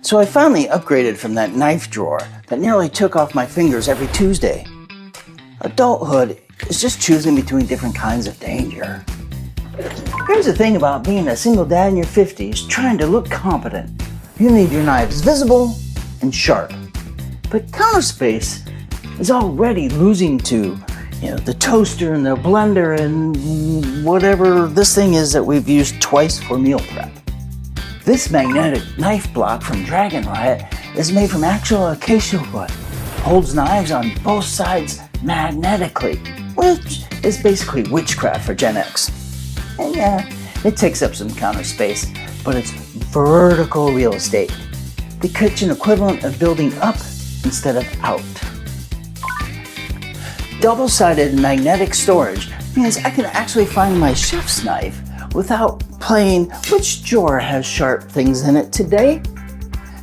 So I finally upgraded from that knife drawer that nearly took off my fingers every Tuesday. Adulthood is just choosing between different kinds of danger. Here's the thing about being a single dad in your 50s trying to look competent. You need your knives visible and sharp. But counter space is already losing to the toaster and the blender and whatever this thing is that we've used twice for meal prep. This magnetic knife block from Dragon Riot is made from actual acacia wood. Holds knives on both sides magnetically, which is basically witchcraft for Gen X. And yeah, it takes up some counter space, but it's vertical real estate. The kitchen equivalent of building up instead of out. Double-sided magnetic storage means I can actually find my chef's knife without playing which drawer has sharp things in it today.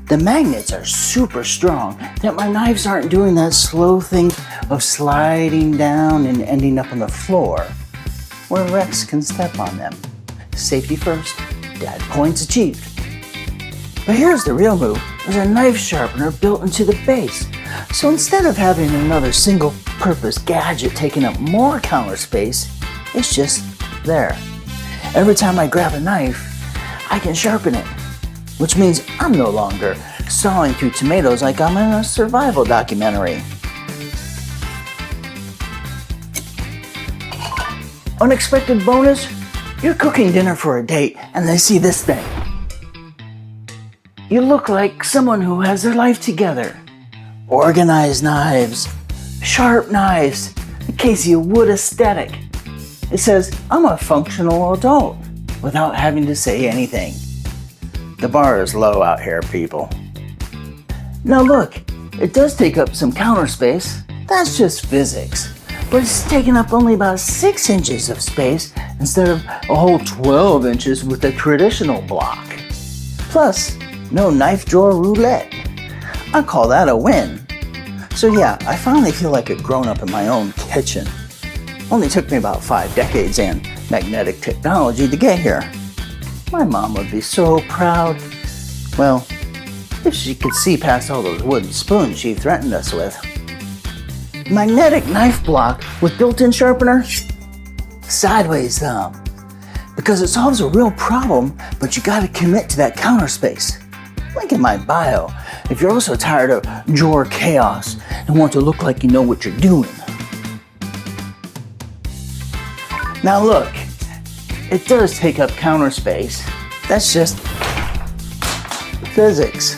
The magnets are super strong that my knives aren't doing that slow thing of sliding down and ending up on the floor where Rex can step on them. Safety first, dad points achieved. But here's the real move. There's a knife sharpener built into the base. So instead of having another single-purpose gadget taking up more counter space, it's just there. Every time I grab a knife, I can sharpen it, which means I'm no longer sawing through tomatoes like I'm in a survival documentary. Unexpected bonus, you're cooking dinner for a date and they see this thing. You look like someone who has their life together. Organized knives, sharp knives, Acacia wood aesthetic. It says, I'm a functional adult without having to say anything. The bar is low out here, people. Now look, it does take up some counter space. That's just physics. But it's taking up only about 6 inches of space instead of a whole 12 inches with the traditional block. Plus, no knife drawer roulette. I call that a win. So yeah, I finally feel like a grown-up in my own kitchen. Only took me about 5 decades and magnetic technology to get here. My mom would be so proud. Well, if she could see past all those wooden spoons she threatened us with. Magnetic knife block with built-in sharpener? Sideways thumb. Because it solves a real problem, but you gotta commit to that counter space. Link in my bio if you're also tired of drawer chaos and want to look like you know what you're doing. Now look, it does take up counter space. That's just physics.